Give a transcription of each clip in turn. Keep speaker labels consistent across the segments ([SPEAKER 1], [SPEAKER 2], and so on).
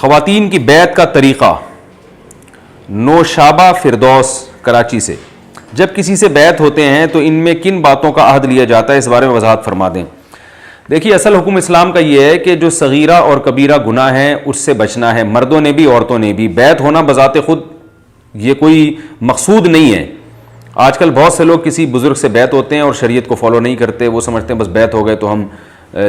[SPEAKER 1] خواتین کی بیعت کا طریقہ۔ نوشابہ فردوس کراچی سے، جب کسی سے بیعت ہوتے ہیں تو ان میں کن باتوں کا عہد لیا جاتا ہے، اس بارے میں وضاحت فرما دیں۔ دیکھیے اصل حکم اسلام کا یہ ہے کہ جو صغیرہ اور کبیرہ گناہ ہیں اس سے بچنا ہے، مردوں نے بھی عورتوں نے بھی۔ بیعت ہونا بذات خود یہ کوئی مقصود نہیں ہے۔ آج کل بہت سے لوگ کسی بزرگ سے بیعت ہوتے ہیں اور شریعت کو فالو نہیں کرتے، وہ سمجھتے ہیں بس بیعت ہو گئے تو ہم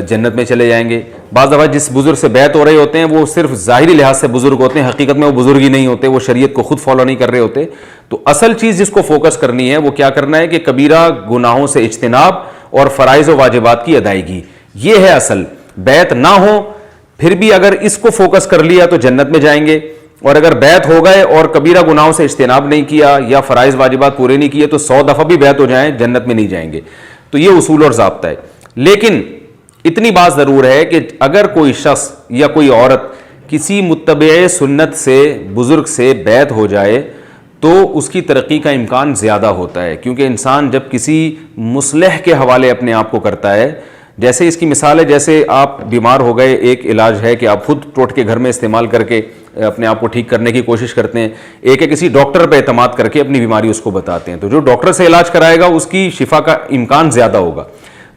[SPEAKER 1] جنت میں چلے جائیں گے۔ بعض دفعہ جس بزرگ سے بیعت ہو رہے ہوتے ہیں وہ صرف ظاہری لحاظ سے بزرگ ہوتے ہیں، حقیقت میں وہ بزرگ ہی نہیں ہوتے، وہ شریعت کو خود فالو نہیں کر رہے ہوتے۔ تو اصل چیز جس کو فوکس کرنی ہے وہ کیا کرنا ہے کہ کبیرہ گناہوں سے اجتناب اور فرائض و واجبات کی ادائیگی، یہ ہے اصل۔ بیعت نہ ہو پھر بھی اگر اس کو فوکس کر لیا تو جنت میں جائیں گے، اور اگر بیعت ہو گئے اور کبیرہ گناہوں سے اجتناب نہیں کیا یا فرائض واجبات پورے نہیں کیے تو 100 دفعہ بھی بیعت ہو جائیں جنت میں نہیں جائیں گے۔ تو یہ اصول اور ضابطہ ہے۔ لیکن اتنی بات ضرور ہے کہ اگر کوئی شخص یا کوئی عورت کسی متبع سنت سے بزرگ سے بیعت ہو جائے تو اس کی ترقی کا امکان زیادہ ہوتا ہے، کیونکہ انسان جب کسی مصلح کے حوالے اپنے آپ کو کرتا ہے، جیسے اس کی مثال ہے جیسے آپ بیمار ہو گئے، ایک علاج ہے کہ آپ خود ٹوٹ کے گھر میں استعمال کر کے اپنے آپ کو ٹھیک کرنے کی کوشش کرتے ہیں، ایک ہے کسی ڈاکٹر پہ اعتماد کر کے اپنی بیماری اس کو بتاتے ہیں۔ تو جو ڈاکٹر سے علاج کرائے گا اس کی شفا کا امکان زیادہ ہوگا۔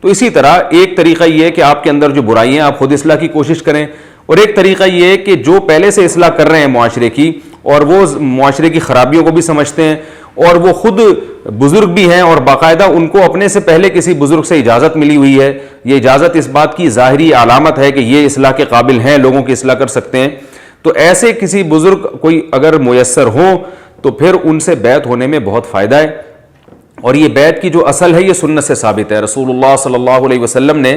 [SPEAKER 1] تو اسی طرح ایک طریقہ یہ ہے کہ آپ کے اندر جو برائیاں آپ خود اصلاح کی کوشش کریں، اور ایک طریقہ یہ ہے کہ جو پہلے سے اصلاح کر رہے ہیں معاشرے کی اور وہ معاشرے کی خرابیوں کو بھی سمجھتے ہیں اور وہ خود بزرگ بھی ہیں اور باقاعدہ ان کو اپنے سے پہلے کسی بزرگ سے اجازت ملی ہوئی ہے، یہ اجازت اس بات کی ظاہری علامت ہے کہ یہ اصلاح کے قابل ہیں، لوگوں کی اصلاح کر سکتے ہیں، تو ایسے کسی بزرگ کوئی اگر میسر ہوں تو پھر ان سے بیعت ہونے میں بہت فائدہ ہے۔ اور یہ بیعت کی جو اصل ہے یہ سنت سے ثابت ہے۔ رسول اللہ صلی اللہ علیہ وسلم نے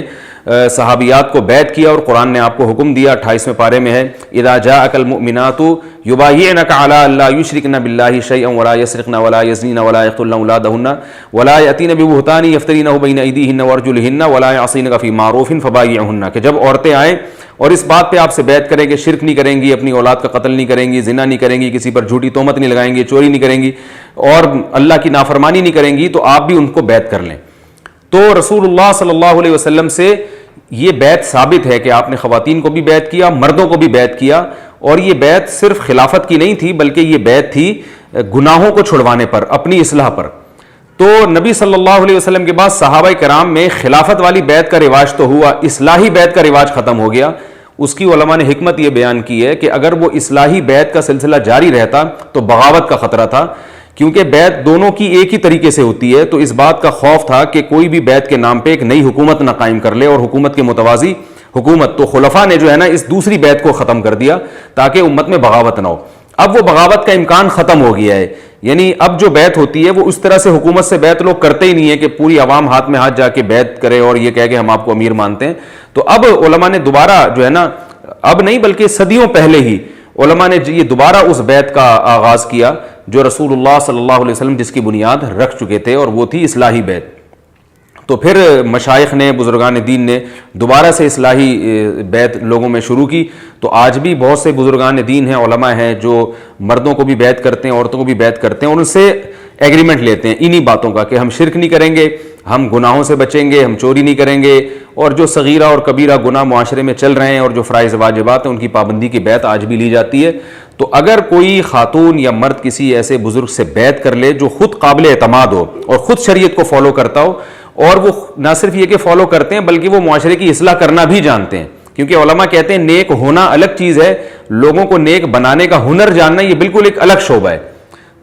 [SPEAKER 1] صحابیات کو بیعت کیا اور قرآن نے آپ کو حکم دیا، 28ویں پارے میں ہے، اذا جاءک المؤمنات یبایعنک علی الا یشرکن باللہ شیئا ولا یسرقن ولا یزنین ولا یقتلن اولادہن ولا یأتین ببہتان یفترینہ بین ایدیہن وارجلہن ولا یعصینک فی معروف فبایعہن، کہ جب عورتیں آئیں اور اس بات پہ آپ سے بیعت کریں کہ شرک نہیں کریں گی، اپنی اولاد کا قتل نہیں کریں گی، زنا نہیں کریں گی، کسی پر جھوٹی تہمت نہیں لگائیں گی، چوری نہیں کریں گی اور اللہ کی نافرمانی نہیں کریں گی، تو آپ بھی ان کو بیعت کر لیں۔ تو رسول اللہ صلی اللہ علیہ وسلم سے یہ بیعت ثابت ہے کہ آپ نے خواتین کو بھی بیعت کیا، مردوں کو بھی بیعت کیا، اور یہ بیعت صرف خلافت کی نہیں تھی بلکہ یہ بیعت تھی گناہوں کو چھڑوانے پر، اپنی اصلاح پر۔ تو نبی صلی اللہ علیہ وسلم کے بعد صحابہ کرام میں خلافت والی بیعت کا رواج تو ہوا، اصلاحی بیعت کا رواج ختم ہو گیا۔ اس کی علماء نے حکمت یہ بیان کی ہے کہ اگر وہ اصلاحی بیعت کا سلسلہ جاری رہتا تو بغاوت کا خطرہ تھا، کیونکہ بیعت دونوں کی ایک ہی طریقے سے ہوتی ہے، تو اس بات کا خوف تھا کہ کوئی بھی بیعت کے نام پہ ایک نئی حکومت نہ قائم کر لے اور حکومت کے متوازی حکومت، تو خلفاء نے جو ہے نا اس دوسری بیعت کو ختم کر دیا تاکہ امت میں بغاوت نہ ہو۔ اب وہ بغاوت کا امکان ختم ہو گیا ہے، یعنی اب جو بیعت ہوتی ہے وہ اس طرح سے حکومت سے بیعت لوگ کرتے ہی نہیں ہے کہ پوری عوام ہاتھ میں ہاتھ جا کے بیعت کرے اور یہ کہے کہ ہم آپ کو امیر مانتے ہیں۔ تو اب علماء نے دوبارہ جو ہے نا، اب نہیں بلکہ صدیوں پہلے ہی علماء نے یہ دوبارہ اس بیعت کا آغاز کیا جو رسول اللہ صلی اللہ علیہ وسلم جس کی بنیاد رکھ چکے تھے، اور وہ تھی اصلاحی بیعت۔ تو پھر مشائخ نے، بزرگان دین نے دوبارہ سے اصلاحی بیعت لوگوں میں شروع کی، تو آج بھی بہت سے بزرگان دین ہیں، علماء ہیں جو مردوں کو بھی بیعت کرتے ہیں، عورتوں کو بھی بیعت کرتے ہیں، اور ان سے ایگریمنٹ لیتے ہیں انہی باتوں کا کہ ہم شرک نہیں کریں گے، ہم گناہوں سے بچیں گے، ہم چوری نہیں کریں گے، اور جو صغیرہ اور کبیرہ گناہ معاشرے میں چل رہے ہیں اور جو فرائض واجبات ہیں ان کی پابندی کی بیعت آج بھی لی جاتی ہے۔ تو اگر کوئی خاتون یا مرد کسی ایسے بزرگ سے بیعت کر لے جو خود قابل اعتماد ہو اور خود شریعت کو فالو کرتا ہو، اور وہ نہ صرف یہ کہ فالو کرتے ہیں بلکہ وہ معاشرے کی اصلاح کرنا بھی جانتے ہیں، کیونکہ علماء کہتے ہیں نیک ہونا الگ چیز ہے، لوگوں کو نیک بنانے کا ہنر جاننا یہ بالکل ایک الگ شعبہ ہے۔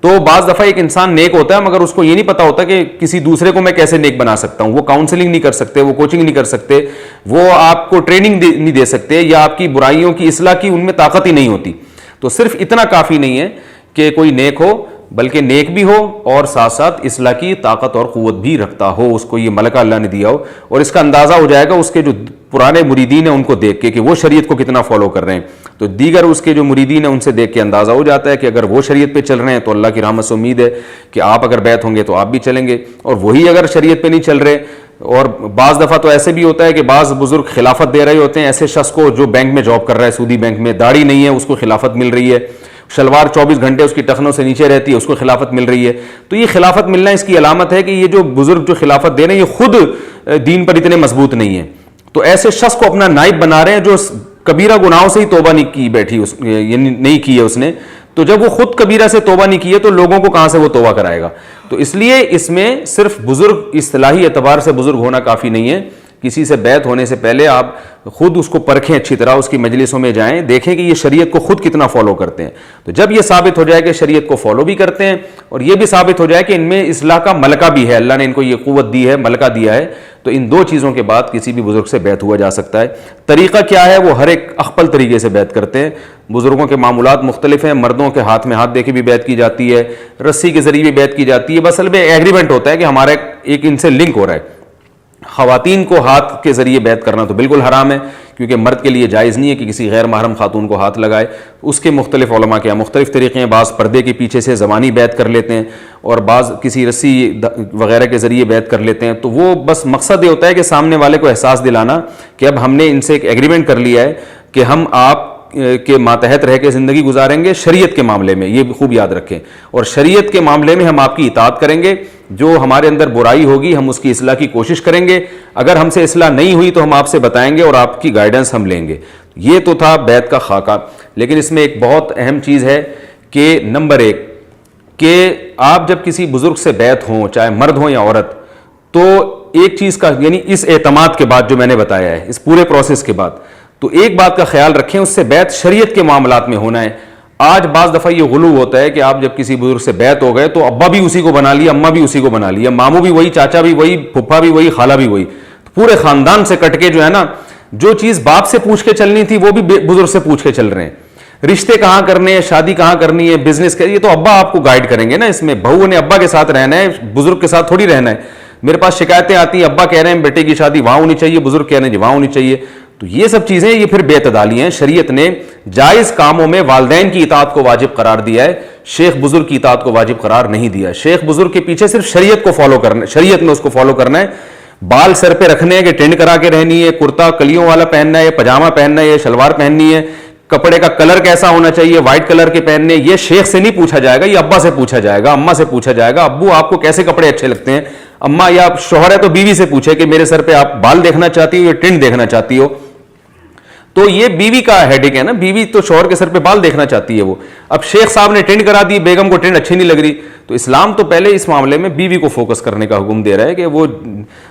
[SPEAKER 1] تو بعض دفعہ ایک انسان نیک ہوتا ہے مگر اس کو یہ نہیں پتا ہوتا کہ کسی دوسرے کو میں کیسے نیک بنا سکتا ہوں، وہ کاؤنسلنگ نہیں کر سکتے، وہ کوچنگ نہیں کر سکتے، وہ آپ کو ٹریننگ نہیں دے سکتے، یا آپ کی برائیوں کی اصلاح کی ان میں طاقت ہی نہیں ہوتی۔ تو صرف اتنا کافی نہیں ہے کہ کوئی نیک ہو، بلکہ نیک بھی ہو اور ساتھ ساتھ اصلاح کی طاقت اور قوت بھی رکھتا ہو، اس کو یہ ملکہ اللہ نے دیا ہو، اور اس کا اندازہ ہو جائے گا اس کے جو پرانے مریدین ہیں ان کو دیکھ کے کہ وہ شریعت کو کتنا فالو کر رہے ہیں، تو دیگر اس کے جو مریدین ہیں ان سے دیکھ کے اندازہ ہو جاتا ہے کہ اگر وہ شریعت پہ چل رہے ہیں تو اللہ کی رحمت سے امید ہے کہ آپ اگر بیعت ہوں گے تو آپ بھی چلیں گے، اور وہی اگر شریعت پہ نہیں چل رہے، اور بعض دفعہ تو ایسے بھی ہوتا ہے کہ بعض بزرگ خلافت دے رہے ہوتے ہیں ایسے شخص کو جو بینک میں جاب کر رہا ہے، سودی بینک میں، داڑھی نہیں ہے اس کو خلافت مل رہی ہے، شلوار 24 گھنٹے اس کی ٹخنوں سے نیچے رہتی ہے اس کو خلافت مل رہی ہے، تو یہ خلافت ملنا اس کی علامت ہے کہ یہ جو بزرگ جو خلافت دے رہے ہیں یہ خود دین پر اتنے مضبوط نہیں ہیں، تو ایسے شخص کو اپنا نائب بنا رہے ہیں جو کبیرہ گناہوں سے ہی توبہ نہیں کی بیٹھی یعنی نہیں کی ہے اس نے, تو جب وہ خود کبیرہ سے توبہ نہیں کی ہے تو لوگوں کو کہاں سے وہ توبہ کرائے گا. تو اس لیے اس میں صرف بزرگ اصطلاحی اعتبار سے بزرگ ہونا کافی نہیں ہے. کسی سے بیعت ہونے سے پہلے آپ خود اس کو پرکھیں اچھی طرح, اس کی مجلسوں میں جائیں, دیکھیں کہ یہ شریعت کو خود کتنا فالو کرتے ہیں. تو جب یہ ثابت ہو جائے کہ شریعت کو فالو بھی کرتے ہیں اور یہ بھی ثابت ہو جائے کہ ان میں اصلاح کا ملکہ بھی ہے, اللہ نے ان کو یہ قوت دی ہے, ملکہ دیا ہے, تو ان دو چیزوں کے بعد کسی بھی بزرگ سے بیعت ہوا جا سکتا ہے. طریقہ کیا ہے, وہ ہر ایک اخپل طریقے سے بیعت کرتے ہیں. بزرگوں کے معمولات مختلف ہیں, مردوں کے ہاتھ میں ہاتھ دے کے بھی بیعت کی جاتی ہے, رسی کے ذریعے بھی بیعت کی جاتی ہے. بس اصل میں ایگریمنٹ ہوتا ہے کہ ہمارا ایک ان سے لنک ہو رہا ہے. خواتین کو ہاتھ کے ذریعے بیعت کرنا تو بالکل حرام ہے, کیونکہ مرد کے لیے جائز نہیں ہے کہ کسی غیر محرم خاتون کو ہاتھ لگائے. اس کے مختلف علماء کے مختلف طریقے ہیں, بعض پردے کے پیچھے سے زبانی بیعت کر لیتے ہیں اور بعض کسی رسی وغیرہ کے ذریعے بیعت کر لیتے ہیں. تو وہ بس مقصد یہ ہوتا ہے کہ سامنے والے کو احساس دلانا کہ اب ہم نے ان سے ایک ایگریمنٹ کر لیا ہے کہ ہم آپ کے ماتحت رہ کے زندگی گزاریں گے شریعت کے معاملے میں, یہ بھی خوب یاد رکھیں, اور شریعت کے معاملے میں ہم آپ کی اطاعت کریں گے. جو ہمارے اندر برائی ہوگی ہم اس کی اصلاح کی کوشش کریں گے, اگر ہم سے اصلاح نہیں ہوئی تو ہم آپ سے بتائیں گے اور آپ کی گائیڈنس ہم لیں گے. یہ تو تھا بیعت کا خاکہ. لیکن اس میں ایک بہت اہم چیز ہے کہ نمبر ایک کہ آپ جب کسی بزرگ سے بیعت ہوں, چاہے مرد ہوں یا عورت, تو ایک چیز کا یعنی اس اعتماد کے بعد جو میں نے بتایا ہے, اس پورے پروسیس کے بعد, تو ایک بات کا خیال رکھیں, اس سے بیعت شریعت کے معاملات میں ہونا ہے. آج بعض دفعہ یہ غلو ہوتا ہے کہ آپ جب کسی بزرگ سے بیعت ہو گئے تو ابا بھی اسی کو بنا لیا, اماں بھی اسی کو بنا لیا, ماموں بھی وہی, چاچا بھی وہی, پھپھا بھی وہی, خالہ بھی وہی, پورے خاندان سے کٹ کے جو ہے نا, جو چیز باپ سے پوچھ کے چلنی تھی وہ بھی بزرگ سے پوچھ کے چل رہے ہیں. رشتے کہاں کرنے ہیں, شادی کہاں کرنی ہے, بزنس کا, یہ تو ابا آپ کو گائیڈ کریں گے نا. اس میں بہو نے ابا کے ساتھ رہنا ہے, بزرگ کے ساتھ تھوڑی رہنا ہے. میرے پاس شکایتیں آتی ہیں, ابا کہہ رہے ہیں بیٹے کی شادی وہاں ہونی چاہیے, بزرگ کہہ رہے ہیں جی وہاں ہونی چاہیے. تو یہ سب چیزیں یہ پھر بے اعتدالی ہیں. شریعت نے جائز کاموں میں والدین کی اطاعت کو واجب قرار دیا ہے, شیخ بزرگ کی اطاعت کو واجب قرار نہیں دیا. شیخ بزرگ کے پیچھے صرف شریعت کو فالو کرنا, شریعت میں اس کو فالو کرنا ہے. بال سر پہ رکھنے ہیں کہ ٹینڈ کرا کے رہنی ہے, کرتا کلیوں والا پہننا ہے, پجامہ پہننا ہے, شلوار پہننی ہے, کپڑے کا کلر کیسا ہونا چاہیے, وائٹ کلر کے پہننے, یہ شیخ سے نہیں پوچھا جائے گا, یہ ابا سے پوچھا جائے گا, اماں سے پوچھا جائے گا. ابو آپ کو کیسے کپڑے اچھے لگتے ہیں, اماں یا شوہر ہے تو بیوی سے پوچھے کہ میرے سر پہ آپ بال دیکھنا چاہتی ہو یا ٹینڈ دیکھنا چاہتی ہو. تو یہ بیوی کا ہیڈک ہے نا, بیوی تو شوہر کے سر پہ بال دیکھنا چاہتی ہے وہ. اب شیخ صاحب نے ٹینڈ کرا دی, بیگم کو ٹینڈ اچھی نہیں لگ رہی, تو اسلام تو پہلے اس معاملے میں بیوی کو فوکس کرنے کا حکم دے رہا ہے کہ وہ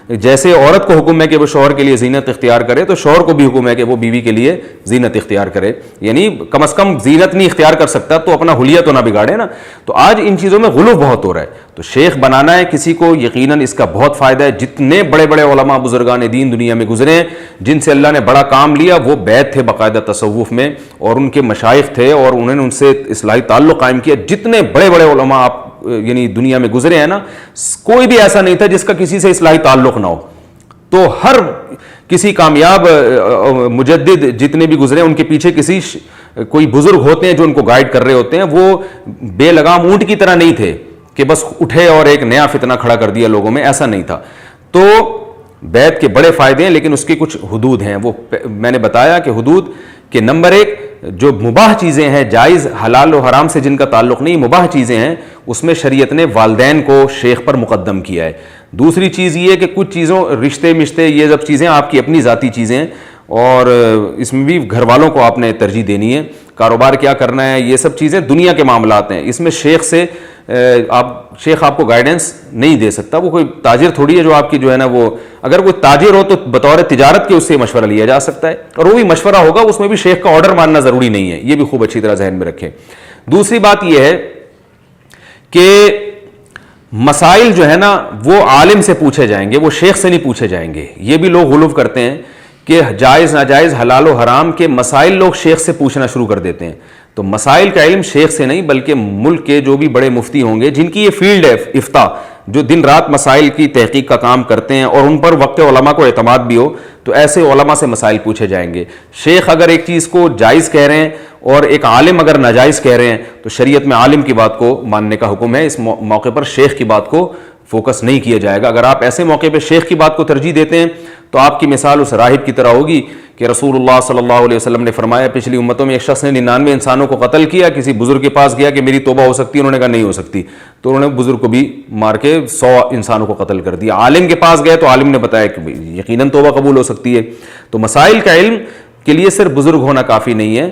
[SPEAKER 1] جیسے عورت کو حکم ہے کہ وہ شوہر کے لیے زینت اختیار کرے, تو شوہر کو بھی حکم ہے کہ وہ بیوی کے لیے زینت اختیار کرے. یعنی کم از کم زینت نہیں اختیار کر سکتا تو اپنا حلیہ تو نہ بگاڑے نا. تو آج ان چیزوں میں غلو بہت ہو رہا ہے. تو شیخ بنانا ہے کسی کو, یقیناً اس کا بہت فائدہ ہے. جتنے بڑے بڑے علماء بزرگان دین دنیا میں گزرے ہیں جن سے اللہ نے بڑا کام لیا, وہ بیعت تھے باقاعدہ تصوف میں, اور ان کے مشائخ تھے اور انہوں نے ان سے اصلاحی تعلق قائم کیا. جتنے بڑے بڑے علماء آپ یعنی دنیا میں گزرے ہیں نا, کوئی بھی ایسا نہیں تھا جس کا کسی سے اصلاحی تعلق نہ ہو. تو ہر کسی کامیاب مجدد جتنے بھی گزرے ان کے پیچھے کسی کوئی بزرگ ہوتے ہیں جو ان کو گائیڈ کر رہے ہوتے ہیں. وہ بے لگام اونٹ کی طرح نہیں تھے کہ بس اٹھے اور ایک نیا فتنہ کھڑا کر دیا لوگوں میں, ایسا نہیں تھا. تو بیعت کے بڑے فائدے ہیں لیکن اس کی کچھ حدود ہیں. وہ میں نے بتایا کہ حدود کہ نمبر ایک, جو مباح چیزیں ہیں, جائز حلال و حرام سے جن کا تعلق نہیں, مباح چیزیں ہیں, اس میں شریعت نے والدین کو شیخ پر مقدم کیا ہے. دوسری چیز یہ کہ کچھ چیزوں رشتے مشتے یہ سب چیزیں آپ کی اپنی ذاتی چیزیں ہیں, اور اس میں بھی گھر والوں کو آپ نے ترجیح دینی ہے. کاروبار کیا کرنا ہے, یہ سب چیزیں دنیا کے معاملات ہیں. اس میں شیخ آپ کو گائیڈنس نہیں دے سکتا. وہ کوئی تاجر تھوڑی ہے جو آپ کی جو ہے نا, وہ اگر کوئی تاجر ہو تو بطور تجارت کے اس سے مشورہ لیا جا سکتا ہے, اور وہ بھی مشورہ ہوگا, اس میں بھی شیخ کا آرڈر ماننا ضروری نہیں ہے. یہ بھی خوب اچھی طرح ذہن میں رکھیں. دوسری بات یہ ہے کہ مسائل جو ہے نا وہ عالم سے پوچھے جائیں گے, وہ شیخ سے نہیں پوچھے جائیں گے. یہ بھی لوگ غلو کرتے ہیں کہ جائز ناجائز حلال و حرام کے مسائل لوگ شیخ سے پوچھنا شروع کر دیتے ہیں. تو مسائل کا علم شیخ سے نہیں بلکہ ملک کے جو بھی بڑے مفتی ہوں گے جن کی یہ فیلڈ ہے افتاء, جو دن رات مسائل کی تحقیق کا کام کرتے ہیں اور ان پر وقت علماء کو اعتماد بھی ہو, تو ایسے علماء سے مسائل پوچھے جائیں گے. شیخ اگر ایک چیز کو جائز کہہ رہے ہیں اور ایک عالم اگر ناجائز کہہ رہے ہیں تو شریعت میں عالم کی بات کو ماننے کا حکم ہے. اس موقع پر شیخ کی بات کو فوکس نہیں کیا جائے گا. اگر آپ ایسے موقع پہ شیخ کی بات کو ترجیح دیتے ہیں تو آپ کی مثال اس راہب کی طرح ہوگی کہ رسول اللہ صلی اللہ علیہ وسلم نے فرمایا, پچھلی امتوں میں ایک شخص نے 99 انسانوں کو قتل کیا, کسی بزرگ کے پاس گیا کہ میری توبہ ہو سکتی ہے, انہوں نے کہا نہیں ہو سکتی, تو انہوں نے بزرگ کو بھی مار کے 100 انسانوں کو قتل کر دیا. عالم کے پاس گئے تو عالم نے بتایا کہ یقیناً توبہ قبول ہو سکتی ہے. تو مسائل کا علم کے لیے صرف بزرگ ہونا کافی نہیں ہے،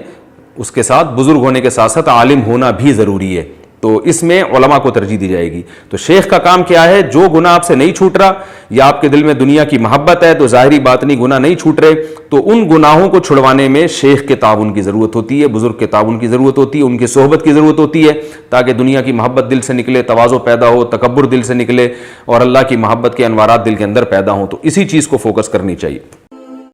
[SPEAKER 1] اس کے ساتھ بزرگ ہونے کے ساتھ ساتھ عالم ہونا بھی ضروری ہے، تو اس میں علماء کو ترجیح دی جائے گی۔ تو شیخ کا کام کیا ہے؟ جو گناہ آپ سے نہیں چھوٹ رہا یا آپ کے دل میں دنیا کی محبت ہے تو ظاہری باطنی گناہ نہیں چھوٹ رہے، تو ان گناہوں کو چھڑوانے میں شیخ کے تعاون کی ضرورت ہوتی ہے، بزرگ کے تعاون کی ضرورت ہوتی ہے، ان کی صحبت کی ضرورت ہوتی ہے، تاکہ دنیا کی محبت دل سے نکلے، تواضع پیدا ہو، تکبر دل سے نکلے، اور اللہ کی محبت کے انوارات دل کے اندر پیدا ہوں۔ تو اسی چیز کو فوکس کرنی چاہیے۔